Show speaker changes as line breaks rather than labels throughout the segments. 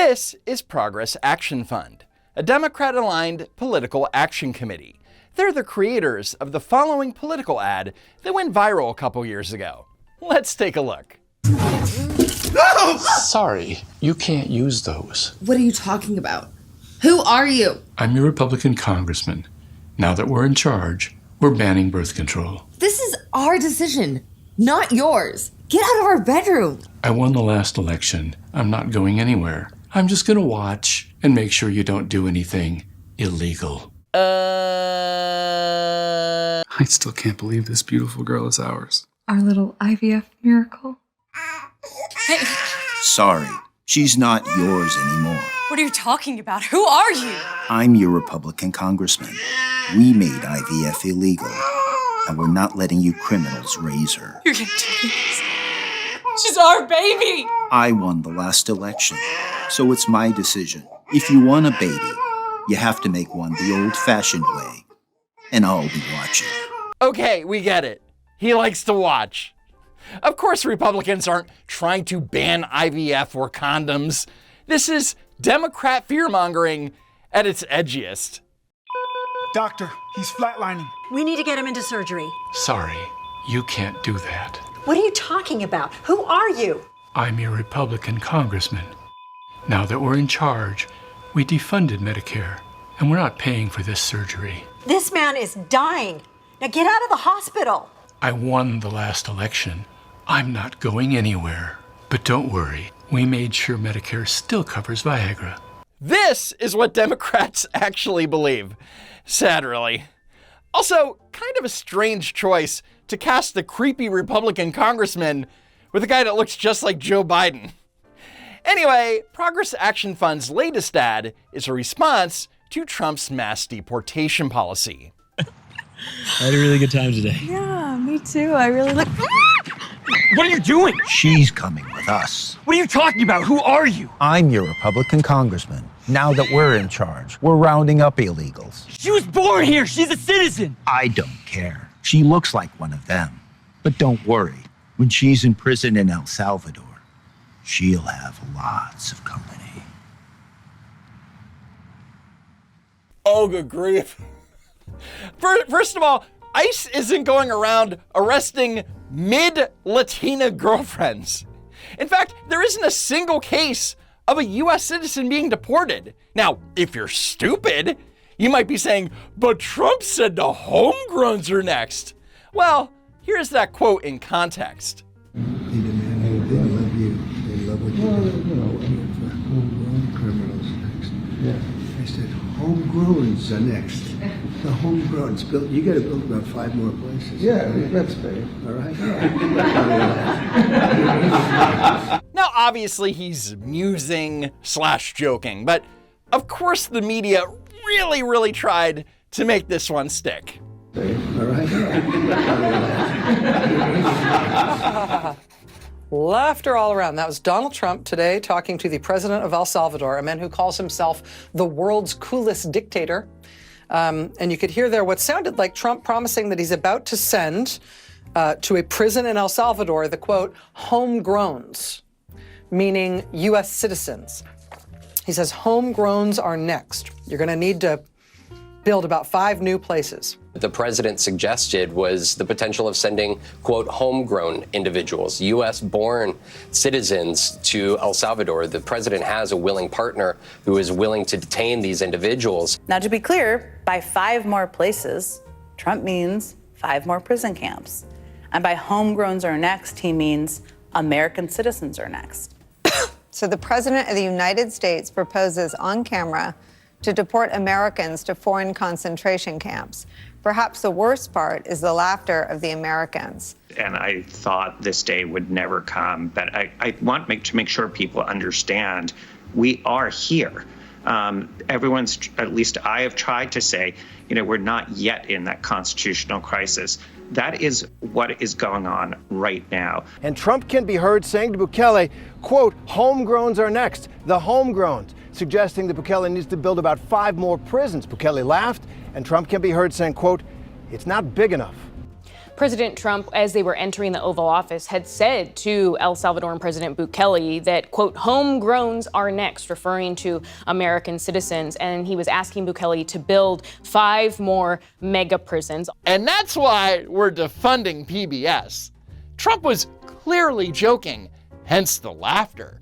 This is Progress Action Fund, a Democrat-aligned political action committee. They're the creators of the following political ad that went viral a couple years ago. Let's take a look.
Sorry, you can't use those.
What are you talking about? Who are you?
I'm your Republican congressman. Now that we're in charge, we're banning birth control.
This is our decision, not yours. Get out of our bedroom.
I won the last election. I'm not going anywhere. I'm just gonna watch and make sure you don't do anything illegal. I still can't believe this beautiful girl is ours.
Our little IVF miracle.
Hey.
Sorry, she's not yours anymore.
What are you talking about? Who are you?
I'm your Republican congressman. We made IVF illegal, and we're not letting you criminals raise her.
You're gonna do this. She's our baby!
I won the last election, so it's my decision. If you want a baby, you have to make one the old-fashioned way, and I'll be watching.
Okay, we get it. He likes to watch. Of course Republicans aren't trying to ban IVF or condoms. This is Democrat fear-mongering at its edgiest.
Doctor, he's flatlining.
We need to get him into surgery.
Sorry, you can't do that.
What are you talking about? Who are you?
I'm your Republican congressman. Now that we're in charge, we defunded Medicare, and we're not paying for this surgery.
This man is dying. Now get out of the hospital.
I won the last election. I'm not going anywhere. But don't worry, we made sure Medicare still covers Viagra.
This is what Democrats actually believe. Sad, really. Also, kind of a strange choice to cast the creepy Republican congressman with a guy that looks just like Joe Biden. Anyway, Progress Action Fund's latest ad is a response to Trump's mass deportation policy.
I had a really good time today.
Yeah, me too. I really like.
What are you doing?
She's coming with us.
What are you talking about? Who are you?
I'm your Republican congressman. Now that we're in charge, we're rounding up illegals.
She was born here. She's a citizen.
I don't care. She looks like one of them. But don't worry. When she's in prison in El Salvador, she'll have lots of company.
Oh, good grief. First of all, ICE isn't going around arresting mid-Latina girlfriends. In fact, there isn't a single case of a US citizen being deported. Now, if you're stupid, you might be saying, but Trump said the homegrowns are next. Well, here's that quote in context.
They demand anything. They love you. They love what you do. Homegrown criminals next. Yeah. I said, homegrowns are next. The homegrowns built. You got to build about 5 more places. Yeah, that's fair. All right.
Now, obviously, he's musing / joking, but of course the media really tried to make this one stick.
All right.
Laughter all around. That was Donald Trump today talking to the president of El Salvador, a man who calls himself the world's coolest dictator. And you could hear there what sounded like Trump promising that he's about to send to a prison in El Salvador the, quote, homegrowns, meaning U.S. citizens. He says homegrowns are next. You're going to need to build about 5 new places.
The president suggested was the potential of sending, quote, homegrown individuals, U.S.-born citizens to El Salvador. The president has a willing partner who is willing to detain these individuals.
Now, to be clear, by 5 more places, Trump means 5 more prison camps. And by homegrowns are next, he means American citizens are next.
So the president of the United States proposes on camera to deport Americans to foreign concentration camps. Perhaps the worst part is the laughter of the Americans.
And I thought this day would never come, but I want to make sure people understand we are here. Everyone's, at least I have tried to say, we're not yet in that constitutional crisis. That is what is going on right now.
And Trump can be heard saying to Bukele, quote, homegrowns are next, the homegrowns, suggesting that Bukele needs to build about 5 more prisons. Bukele laughed, and Trump can be heard saying, quote, it's not big enough.
President Trump, as they were entering the Oval Office, had said to El Salvadoran President Bukele that, quote, homegrowns are next, referring to American citizens. And he was asking Bukele to build 5 more mega prisons.
And that's why we're defunding PBS. Trump was clearly joking, hence the laughter.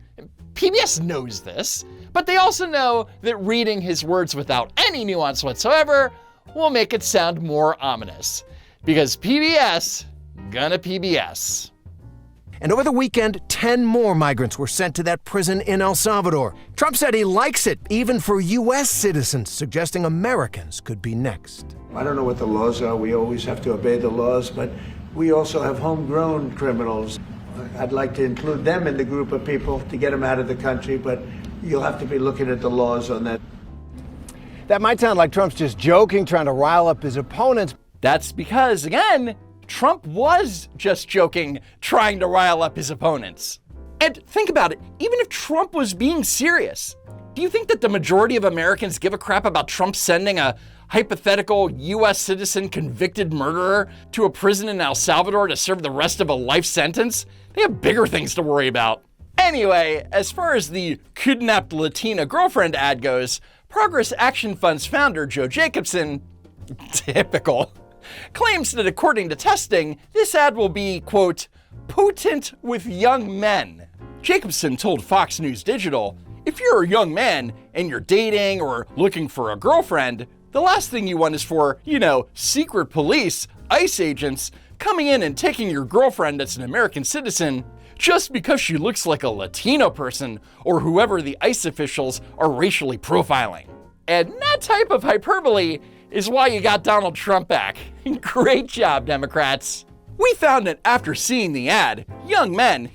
PBS knows this, but they also know that reading his words without any nuance whatsoever will make it sound more ominous. Because PBS, gonna PBS.
And over the weekend, 10 more migrants were sent to that prison in El Salvador. Trump said he likes it, even for U.S. citizens, suggesting Americans could be next.
I don't know what the laws are. We always have to obey the laws, but we also have homegrown criminals. I'd like to include them in the group of people to get them out of the country, but you'll have to be looking at the laws on that.
That might sound like Trump's just joking, trying to rile up his opponents.
That's because, again, Trump was just joking, trying to rile up his opponents. And think about it, even if Trump was being serious, do you think that the majority of Americans give a crap about Trump sending a hypothetical U.S. citizen convicted murderer to a prison in El Salvador to serve the rest of a life sentence? They have bigger things to worry about. Anyway, as far as the kidnapped Latina girlfriend ad goes, Progress Action Fund's founder, Joe Jacobson, typical, claims that according to testing, this ad will be, quote, potent with young men. Jacobson told Fox News Digital, if you're a young man and you're dating or looking for a girlfriend, the last thing you want is for, secret police, ICE agents, coming in and taking your girlfriend that's an American citizen just because she looks like a Latino person or whoever the ICE officials are racially profiling. And that type of hyperbole is why you got Donald Trump back. Great job, Democrats. We found that after seeing the ad, young men,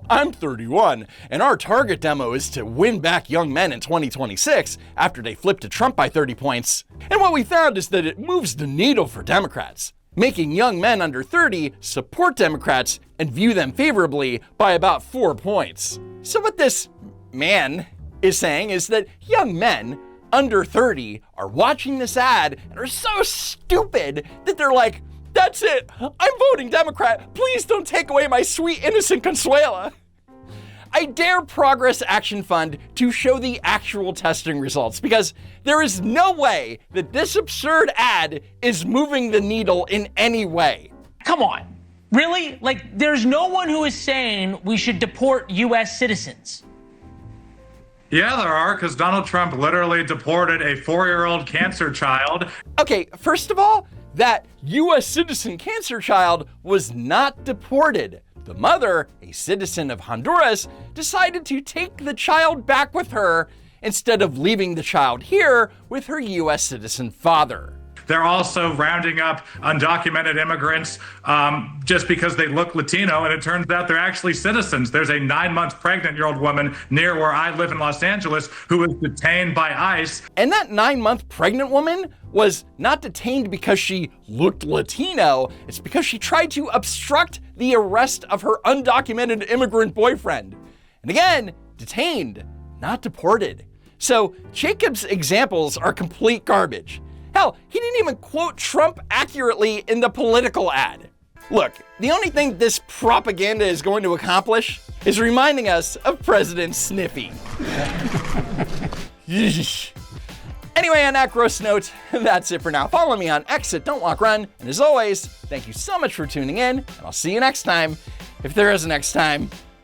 I'm 31, and our target demo is to win back young men in 2026 after they flip to Trump by 30 points. And what we found is that it moves the needle for Democrats, making young men under 30 support Democrats and view them favorably by about 4 points. So what this man is saying is that young men under 30 are watching this ad and are so stupid that they're like, that's it, I'm voting Democrat, please don't take away my sweet innocent Consuela. I dare Progress Action Fund to show the actual testing results because there is no way that this absurd ad is moving the needle in any way.
Come on, really? There's no one who is saying we should deport U.S. citizens.
Yeah, there are, because Donald Trump literally deported a 4-year-old cancer child.
Okay, first of all, that U.S. citizen cancer child was not deported. The mother, a citizen of Honduras, decided to take the child back with her instead of leaving the child here with her U.S. citizen father.
They're also rounding up undocumented immigrants just because they look Latino, and it turns out they're actually citizens. There's a 9-month pregnant-year-old woman near where I live in Los Angeles who was detained by ICE.
And that 9-month pregnant woman was not detained because she looked Latino. It's because she tried to obstruct the arrest of her undocumented immigrant boyfriend. And again, detained, not deported. So Jacob's examples are complete garbage. Hell, he didn't even quote Trump accurately in the political ad. Look, the only thing this propaganda is going to accomplish is reminding us of President Sniffy. Anyway, on that gross note, that's it for now. Follow me on X at Don't Walk Run. And as always, thank you so much for tuning in, and I'll see you next time. If there is a next time,